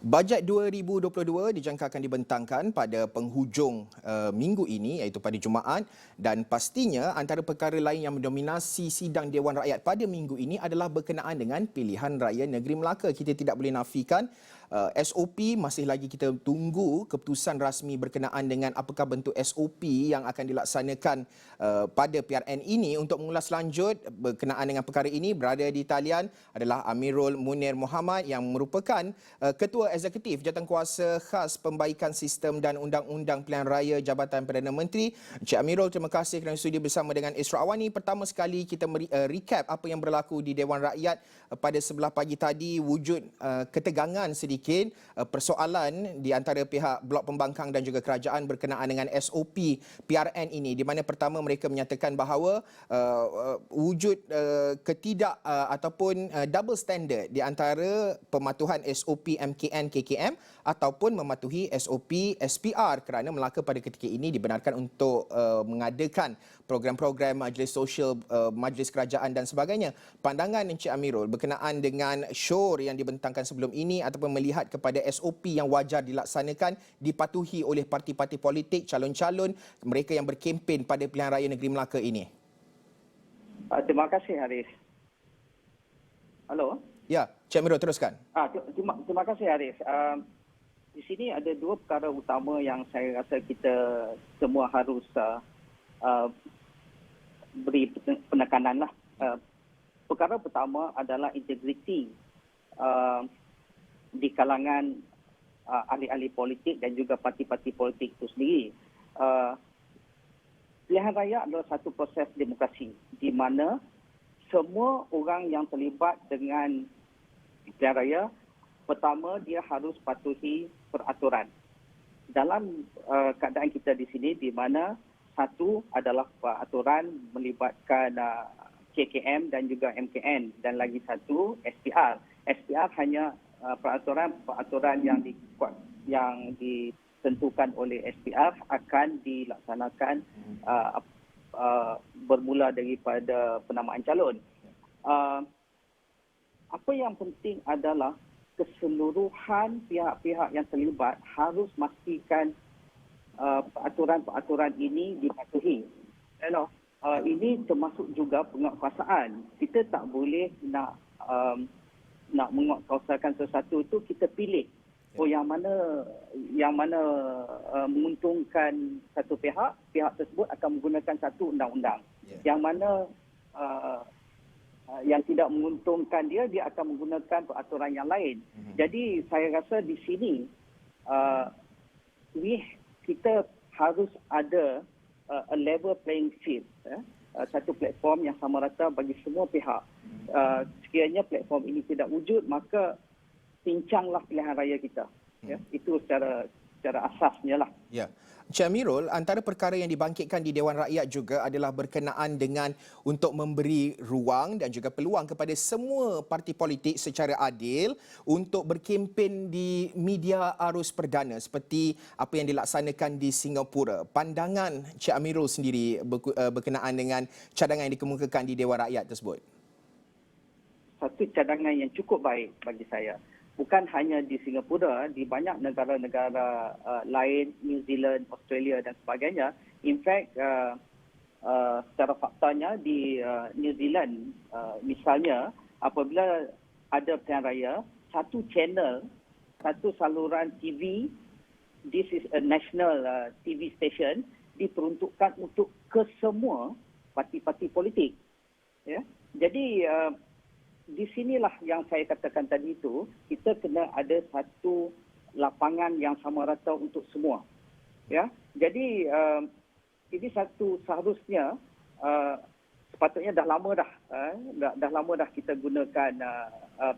Bajet 2022 dijangka akan dibentangkan pada penghujung minggu ini iaitu pada Jumaat dan pastinya antara perkara lain yang mendominasi sidang Dewan Rakyat pada minggu ini adalah berkenaan dengan pilihan raya negeri Melaka. Kita tidak boleh nafikan SOP masih lagi kita tunggu keputusan rasmi berkenaan dengan apakah bentuk SOP yang akan dilaksanakan pada PRN ini. Untuk mengulas lanjut berkenaan dengan perkara ini berada di talian adalah Amirul Munir Mohamad yang merupakan Ketua Eksekutif Jawatankuasa Khas Pembaikan Sistem dan Undang-Undang Pilihan Raya Jabatan Perdana Menteri. Encik Amirul, terima kasih kerana sudi bersama dengan Isra Awani. Pertama sekali kita recap apa yang berlaku di Dewan Rakyat pada sebelah pagi tadi. Wujud ketegangan sedikit, persoalan di antara pihak Blok Pembangkang dan juga kerajaan berkenaan dengan SOP PRN ini, di mana pertama mereka menyatakan bahawa wujud ataupun double standard di antara pematuhan SOP MKN KKM ataupun mematuhi SOP SPR, kerana Melaka pada ketika ini dibenarkan untuk mengadakan program-program majlis sosial, majlis kerajaan dan sebagainya. Pandangan Encik Amirul berkenaan dengan syur yang dibentangkan sebelum ini ataupun melihat kepada SOP yang wajar dilaksanakan dipatuhi oleh parti-parti politik, calon-calon mereka yang berkempen pada pilihan raya negeri Melaka ini. Terima kasih, Haris. Halo? Ya, Encik Amirul teruskan. Terima kasih, Haris. Di sini ada dua perkara utama yang saya rasa kita semua harus beri penekanan lah. Perkara pertama adalah integriti di kalangan ahli-ahli politik dan juga parti-parti politik itu sendiri. Pilihan raya adalah satu proses demokrasi di mana semua orang yang terlibat dengan pilihan raya, pertama dia harus patuhi peraturan. Dalam keadaan kita di sini di mana satu adalah peraturan melibatkan KKM dan juga MKN dan lagi satu SPR. SPR hanya peraturan yang ditentukan oleh SPR akan dilaksanakan bermula daripada penamaan calon. Apa yang penting adalah keseluruhan pihak-pihak yang terlibat harus memastikan peraturan-peraturan ini dipatuhi. Ini termasuk juga penguatkuasaan. Kita tak boleh nak menguatkuasakan sesuatu itu kita pilih. Yang mana menguntungkan satu pihak tersebut akan menggunakan satu undang-undang. Yang mana yang tidak menguntungkan dia akan menggunakan peraturan yang lain. Jadi saya rasa di sini kita harus ada a level playing field, satu platform yang sama rata bagi semua pihak. Sekiranya platform ini tidak wujud, maka pincanglah pilihan raya kita. Itu secara asasnya lah. Ya. Encik Amirul, antara perkara yang dibangkitkan di Dewan Rakyat juga adalah berkenaan dengan untuk memberi ruang dan juga peluang kepada semua parti politik secara adil untuk berkempen di media arus perdana seperti apa yang dilaksanakan di Singapura. Pandangan Encik Amirul sendiri berkenaan dengan cadangan yang dikemukakan di Dewan Rakyat tersebut. Satu cadangan yang cukup baik bagi saya. Bukan hanya di Singapura, di banyak negara-negara lain, New Zealand, Australia dan sebagainya. In fact, secara faktanya di New Zealand misalnya, apabila ada pilihan raya, satu channel, satu saluran TV, this is a national TV station, diperuntukkan untuk kesemua parti-parti politik. Ya? Jadi, di sinilah yang saya katakan tadi itu, kita kena ada satu lapangan yang sama rata untuk semua. Ya, jadi ini satu seharusnya sepatutnya dah lama dah kita gunakan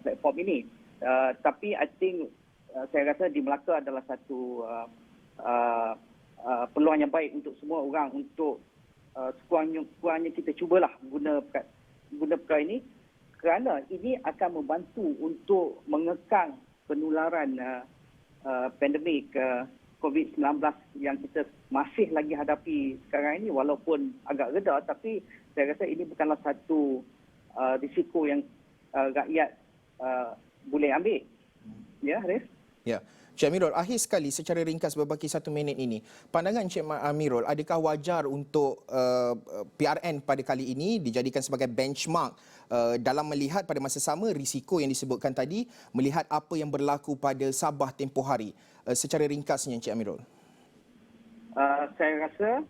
platform ini. Tapi I think saya rasa di Melaka adalah satu peluang yang baik untuk semua orang untuk sekurang-kurangnya kita cubalah guna perkara ini. Kerana ini akan membantu untuk mengekang penularan pandemik COVID-19 yang kita masih lagi hadapi sekarang ini, walaupun agak reda, tapi saya rasa ini bukanlah satu risiko yang rakyat boleh ambil. Ya, Haris? Ya. Cik Amirul, akhir sekali secara ringkas berbaki 1 minit ini, pandangan Cik Amirul, adakah wajar untuk PRN pada kali ini dijadikan sebagai benchmark dalam melihat pada masa sama risiko yang disebutkan tadi, melihat apa yang berlaku pada Sabah tempoh hari? Secara ringkasnya Cik Amirul. Saya rasa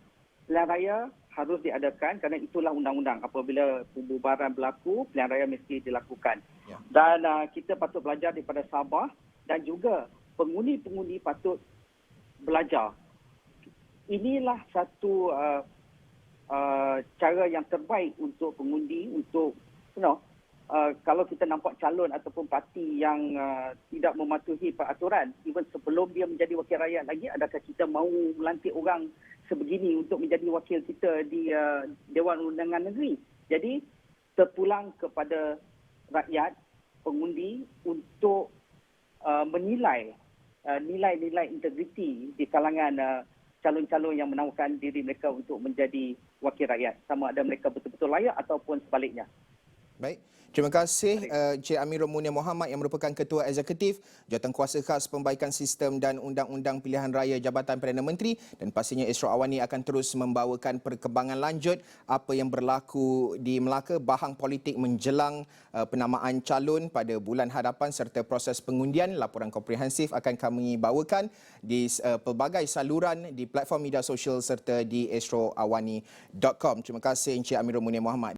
pilihan raya harus diadakan kerana itulah undang-undang. Apabila pembubaran berlaku, pilihan raya mesti dilakukan. Ya. Dan kita patut belajar daripada Sabah dan juga pengundi-pengundi patut belajar. Inilah satu cara yang terbaik untuk pengundi untuk kalau kita nampak calon ataupun parti yang tidak mematuhi peraturan, even sebelum dia menjadi wakil rakyat lagi, adakah kita mahu melantik orang sebegini untuk menjadi wakil kita di Dewan Undangan Negeri? Jadi terpulang kepada rakyat, pengundi untuk menilai nilai-nilai integriti di kalangan calon-calon yang menawarkan diri mereka untuk menjadi wakil rakyat, sama ada mereka betul-betul layak ataupun sebaliknya. Baik. Terima kasih Cik Amirul Munir Mohamad yang merupakan Ketua Eksekutif Jawatankuasa Khas Pembaikan Sistem dan Undang-Undang Pilihan Raya Jabatan Perdana Menteri, dan pastinya Esro Awani akan terus membawakan perkembangan lanjut apa yang berlaku di Melaka, bahang politik menjelang penamaan calon pada bulan hadapan serta proses pengundian. Laporan komprehensif akan kami bawakan di pelbagai saluran di platform media sosial serta di esroawani.com. Terima kasih Encik Amirul Munir Mohamad.